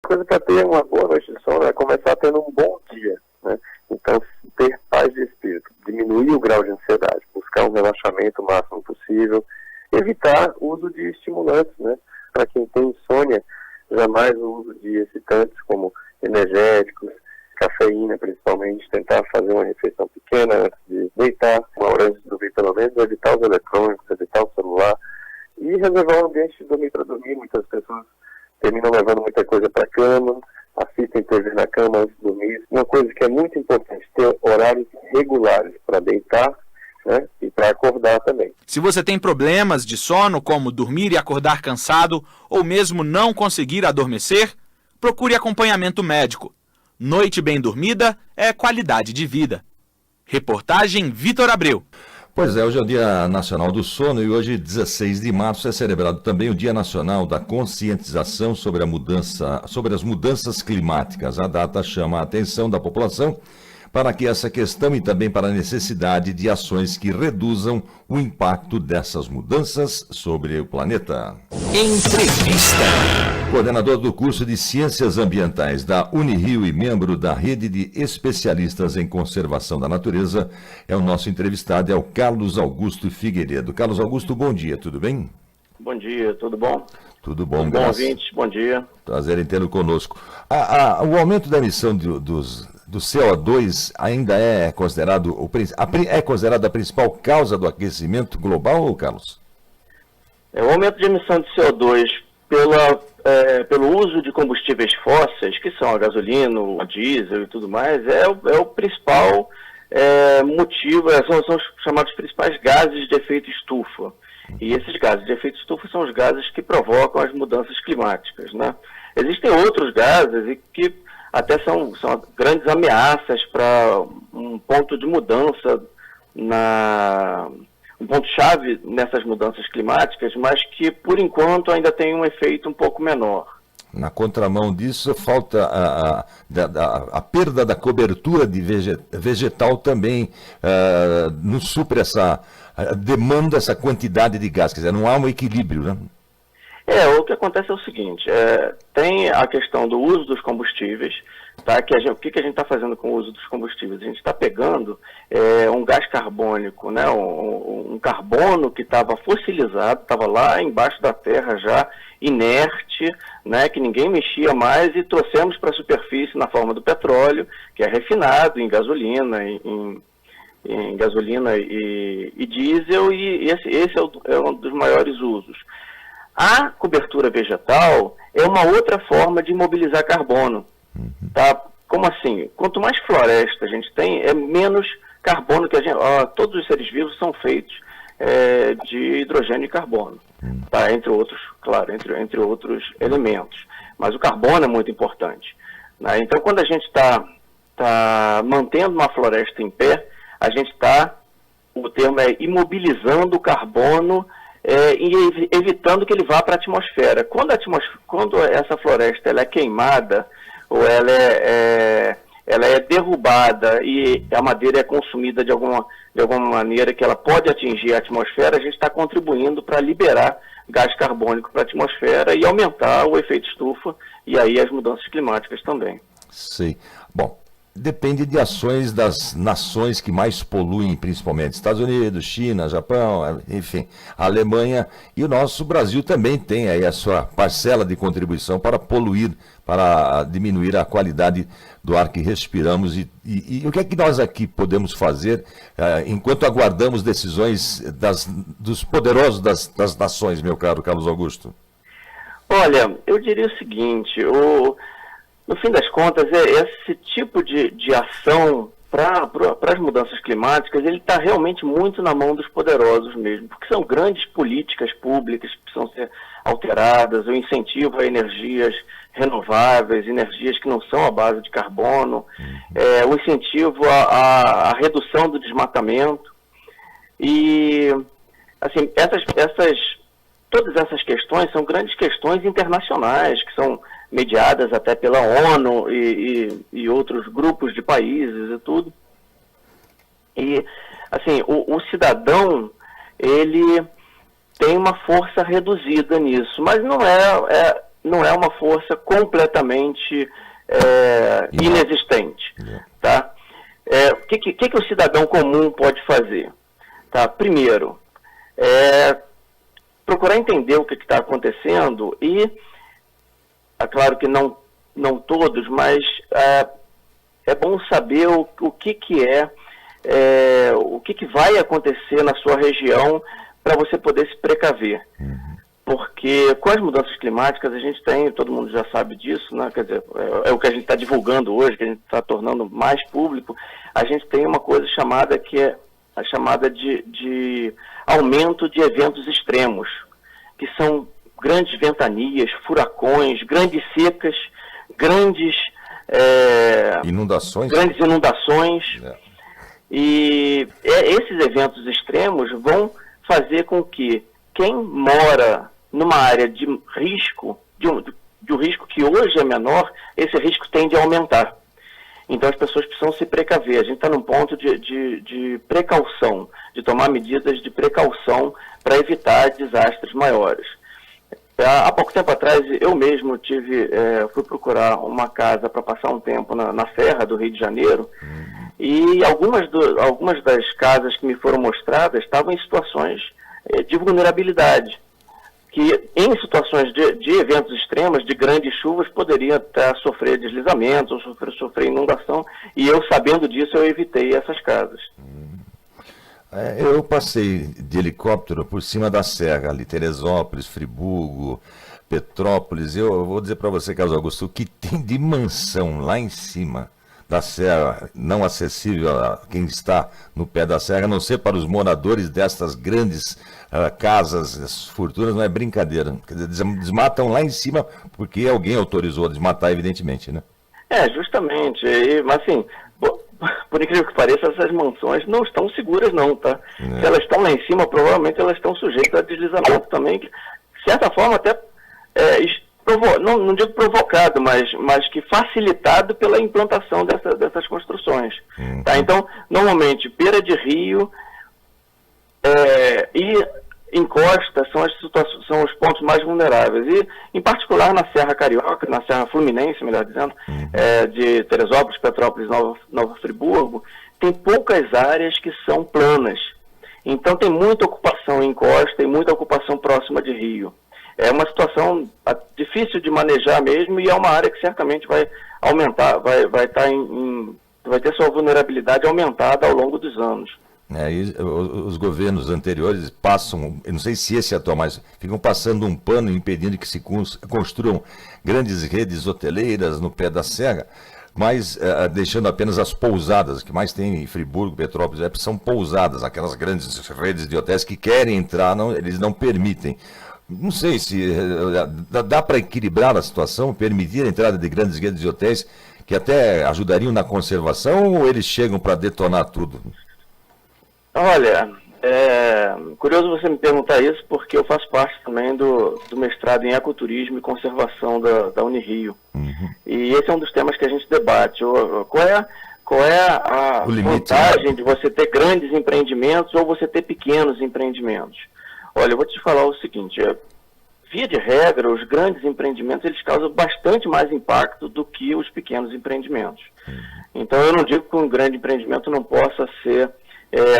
A coisa para ter uma boa noite de sono é começar tendo um bom dia, né? Então, ter paz de espírito, diminuir o grau de ansiedade, buscar um relaxamento o máximo possível, evitar o uso de estimulantes, né? Para quem tem insônia, jamais o uso de excitantes como energéticos, cafeína principalmente, tentar fazer uma refeição pequena antes de deitar, uma hora antes de dormir pelo menos, evitar os eletrônicos, evitar o celular e reservar um ambiente de dormir para dormir. Muitas pessoas terminam levando muita coisa para a cama, assistem TV na cama antes de dormir. Uma coisa que é muito importante, ter horários regulares para deitar, né, e para acordar também. Se você tem problemas de sono, como dormir e acordar cansado, ou mesmo não conseguir adormecer, procure acompanhamento médico. Noite bem dormida é qualidade de vida. Reportagem Vitor Abreu. Pois é, hoje é o Dia Nacional do Sono e hoje, 16 de março, é celebrado também o Dia Nacional da Conscientização sobre as mudanças climáticas. A data chama a atenção da população para que essa questão e também para a necessidade de ações que reduzam o impacto dessas mudanças sobre o planeta. Entrevista. Coordenador do curso de Ciências Ambientais da Unirio e membro da rede de especialistas em conservação da natureza, é o nosso entrevistado, é o Carlos Augusto Figueiredo. Carlos Augusto, bom dia, tudo bem? Bom dia, tudo bom? Tudo bom, tudo graças. Bom, ouvintes, bom dia. Prazer em tê-lo conosco. O aumento da emissão do CO2 ainda é considerado a principal causa do aquecimento global, Carlos? O aumento de emissão de CO2 pelo uso de combustíveis fósseis, que são a gasolina, o diesel e tudo mais, é o principal motivo, são os chamados principais gases de efeito estufa. E esses gases de efeito estufa são os gases que provocam as mudanças climáticas, né? Existem outros gases que até são grandes ameaças para um ponto de mudança, um ponto-chave nessas mudanças climáticas, mas que, por enquanto, ainda tem um efeito um pouco menor. Na contramão disso, falta a perda da cobertura de vegetal também não supre essa demanda, essa quantidade de gás. Quer dizer, não há um equilíbrio, né? O que acontece é o seguinte, tem a questão do uso dos combustíveis, tá? O que a gente está fazendo com o uso dos combustíveis? A gente está pegando um gás carbônico, né? Um carbono que estava fossilizado, estava lá embaixo da terra já, inerte, né? Que ninguém mexia mais, e trouxemos para a superfície na forma do petróleo, que é refinado em gasolina, em gasolina e diesel, e esse é um dos maiores usos. A cobertura vegetal é uma outra forma de mobilizar carbono. Tá? Como assim? Quanto mais floresta a gente tem, é menos carbono que a gente... todos os seres vivos são feitos de hidrogênio e carbono. Tá? Entre outros, claro, entre outros elementos. Mas o carbono é muito importante. Né? Então, quando a gente está mantendo uma floresta em pé, a gente está, o termo é imobilizando o carbono e evitando que ele vá para a atmosfera. Quando essa floresta ela é queimada, ou ela é derrubada e a madeira é consumida de alguma maneira que ela pode atingir a atmosfera, a gente está contribuindo para liberar gás carbônico para a atmosfera e aumentar o efeito estufa e aí as mudanças climáticas também. Sim. Bom, depende de ações das nações que mais poluem, principalmente Estados Unidos, China, Japão, enfim, a Alemanha, e o nosso Brasil também tem aí a sua parcela de contribuição para poluir, para diminuir a qualidade do ar que respiramos. E o que é que nós aqui podemos fazer enquanto aguardamos decisões dos poderosos das nações, meu caro Carlos Augusto? Olha, eu diria o seguinte, no fim das contas, esse tipo de ação para as mudanças climáticas, ele está realmente muito na mão dos poderosos mesmo, porque são grandes políticas públicas que precisam ser alteradas, o incentivo a energias renováveis, energias que não são à base de carbono, o incentivo à redução do desmatamento. E, assim, todas essas questões são grandes questões internacionais, que são mediadas até pela ONU e outros grupos de países e tudo. E, assim, o cidadão, ele tem uma força reduzida nisso, mas não é uma força completamente inexistente. Tá? O que o cidadão comum pode fazer? Tá? Primeiro, procurar entender o que está acontecendo e, é claro que não todos, mas é bom saber o que vai acontecer na sua região para você poder se precaver. Porque com as mudanças climáticas a gente tem, todo mundo já sabe disso, né? Quer dizer, é o que a gente está divulgando hoje, que a gente está tornando mais público. A gente tem uma coisa chamada que é a chamada de aumento de eventos extremos, que são grandes ventanias, furacões, grandes secas, grandes inundações. E esses eventos extremos vão fazer com que quem mora numa área de risco, de um risco que hoje é menor, esse risco tende a aumentar. Então as pessoas precisam se precaver. A gente está num ponto de precaução, de tomar medidas de precaução para evitar desastres maiores. Há pouco tempo atrás, eu mesmo fui procurar uma casa para passar um tempo na Serra do Rio de Janeiro, e algumas das casas que me foram mostradas estavam em situações de vulnerabilidade, que em situações de eventos extremos, de grandes chuvas, poderia até sofrer deslizamentos, ou sofrer inundação, e eu, sabendo disso, eu evitei essas casas. Eu passei de helicóptero por cima da serra, ali, Teresópolis, Friburgo, Petrópolis. Eu vou dizer para você, Carlos Augusto, o que tem de mansão lá em cima da serra, não acessível a quem está no pé da serra, a não ser para os moradores destas grandes casas, fortunas, não é brincadeira. Quer dizer, desmatam lá em cima porque alguém autorizou a desmatar, evidentemente, né? Justamente. Mas assim, por incrível que pareça, essas mansões não estão seguras não, tá? Se elas estão lá em cima, provavelmente elas estão sujeitas a deslizamento também, que, de certa forma, até não digo provocado, mas que facilitado pela implantação dessas construções. Tá? Então, normalmente, beira de rio e encosta são os pontos mais vulneráveis. E, em particular, na Serra Carioca, na Serra Fluminense, melhor dizendo, de Teresópolis, Petrópolis, Nova Friburgo, tem poucas áreas que são planas. Então, tem muita ocupação em encosta e muita ocupação próxima de rio. É uma situação difícil de manejar mesmo, e é uma área que certamente vai aumentar, vai ter sua vulnerabilidade aumentada ao longo dos anos. Os governos anteriores passam, eu não sei se esse é atual, mas ficam passando um pano impedindo que se construam grandes redes hoteleiras no pé da serra, mas deixando apenas as pousadas, que mais tem em Friburgo, Petrópolis, são pousadas, aquelas grandes redes de hotéis que querem entrar, eles não permitem. Não sei se dá para equilibrar a situação, permitir a entrada de grandes redes de hotéis que até ajudariam na conservação, ou eles chegam para detonar tudo? Olha, curioso você me perguntar isso, porque eu faço parte também do mestrado em ecoturismo e conservação da Unirio. E esse é um dos temas que a gente debate. Qual é a vantagem de você ter grandes empreendimentos ou você ter pequenos empreendimentos? Olha, eu vou te falar o seguinte, via de regra, os grandes empreendimentos, eles causam bastante mais impacto do que os pequenos empreendimentos. Então, eu não digo que um grande empreendimento não possa ser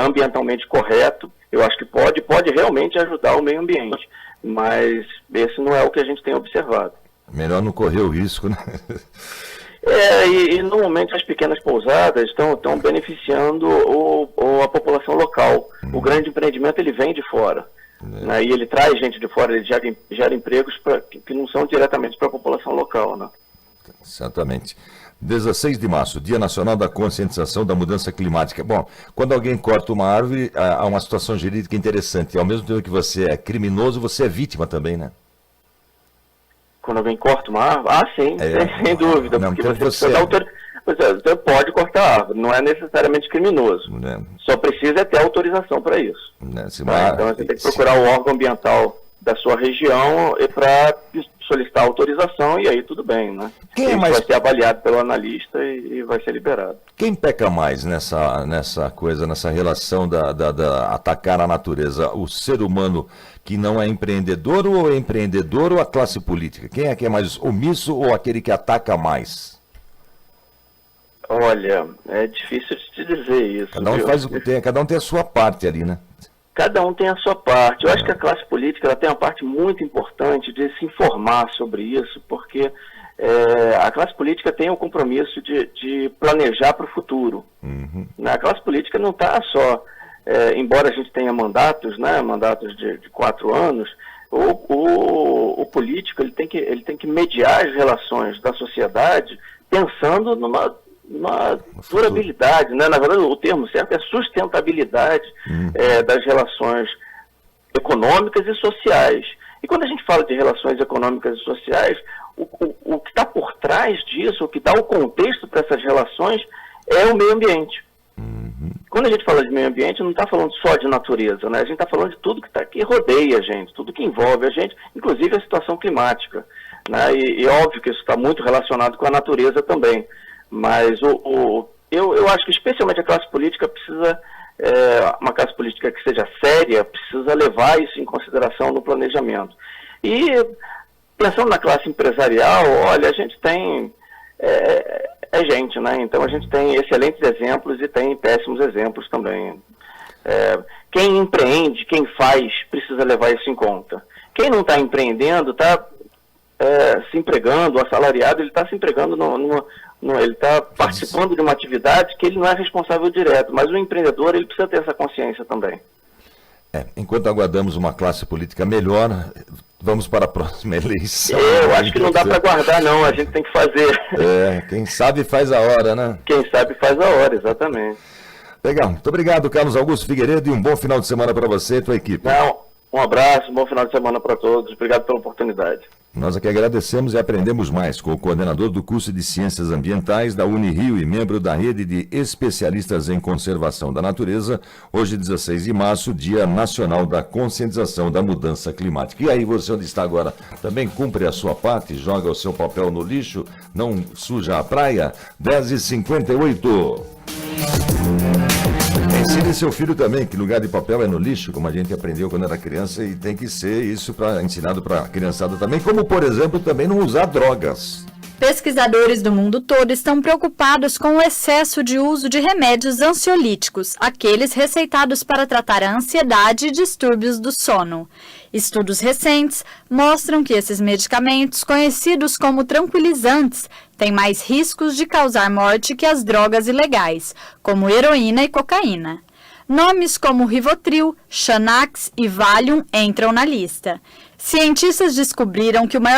ambientalmente correto, eu acho que pode realmente ajudar o meio ambiente, mas esse não é o que a gente tem observado. Melhor não correr o risco, né? E normalmente as pequenas pousadas estão beneficiando a população local. O grande empreendimento, ele vem de fora. E ele traz gente de fora, ele gera empregos que não são diretamente para a população local, né? Exatamente. 16 de março, Dia Nacional da Conscientização da Mudança Climática. Bom, quando alguém corta uma árvore, há uma situação jurídica interessante. Ao mesmo tempo que você é criminoso, você é vítima também, né? Quando alguém corta uma árvore? Sim, sem dúvida. Não, porque então você pode cortar a árvore, não é necessariamente criminoso. Só precisa ter autorização para isso. Então você tem que procurar o órgão ambiental da sua região para solicitar autorização, e aí tudo bem, né? Quem é Isso mais... vai ser avaliado pelo analista e vai ser liberado. Quem peca mais nessa relação da atacar a natureza? O ser humano que não é empreendedor ou é empreendedor, ou a classe política? Quem é que é mais omisso ou aquele que ataca mais? Olha, é difícil de te dizer isso. Cada um tem a sua parte ali, né? Cada um tem a sua parte. Eu acho que a classe política ela tem uma parte muito importante de se informar sobre isso, porque a classe política tem o compromisso de planejar para o futuro. Uhum. A classe política não está só, embora a gente tenha mandatos, né, mandatos de 4 anos, o político ele tem que mediar as relações da sociedade pensando numa durabilidade, né? Na verdade, o termo certo é sustentabilidade das relações econômicas e sociais. E quando a gente fala de relações econômicas e sociais, o que está por trás disso, o que dá o contexto para essas relações é o meio ambiente. Quando a gente fala de meio ambiente, não está falando só de natureza, né? A gente está falando de tudo que rodeia a gente, tudo que envolve a gente, inclusive a situação climática, né? E óbvio que isso está muito relacionado com a natureza também. Mas eu acho que especialmente a classe política precisa, uma classe política que seja séria, precisa levar isso em consideração no planejamento. E pensando na classe empresarial, olha, a gente tem gente, né? Então a gente tem excelentes exemplos e tem péssimos exemplos também. Quem empreende, quem faz, precisa levar isso em conta. Quem não está empreendendo, está se empregando, o assalariado, ele está se empregando ele está participando de uma atividade que ele não é responsável direto, mas o empreendedor ele precisa ter essa consciência também. Enquanto aguardamos uma classe política melhor, vamos para a próxima eleição. Eu acho que não dá para aguardar não, a gente tem que fazer. Quem sabe faz a hora, né? Quem sabe faz a hora, exatamente. Legal, muito obrigado, Carlos Augusto Figueiredo, e um bom final de semana para você e tua equipe. Um abraço, um bom final de semana para todos, obrigado pela oportunidade. Nós aqui agradecemos e aprendemos mais com o coordenador do curso de Ciências Ambientais da Unirio e membro da rede de especialistas em conservação da natureza, hoje 16 de março, Dia Nacional da Conscientização da Mudança Climática. E aí, você onde está agora, também cumpre a sua parte, joga o seu papel no lixo, não suja a praia? 10h58. Ensine seu filho também que lugar de papel é no lixo, como a gente aprendeu quando era criança, e tem que ser isso ensinado para a criançada também, como, por exemplo, também não usar drogas. Pesquisadores do mundo todo estão preocupados com o excesso de uso de remédios ansiolíticos, aqueles receitados para tratar a ansiedade e distúrbios do sono. Estudos recentes mostram que esses medicamentos, conhecidos como tranquilizantes, têm mais riscos de causar morte que as drogas ilegais, como heroína e cocaína. Nomes como Rivotril, Xanax e Valium entram na lista. Cientistas descobriram que o maior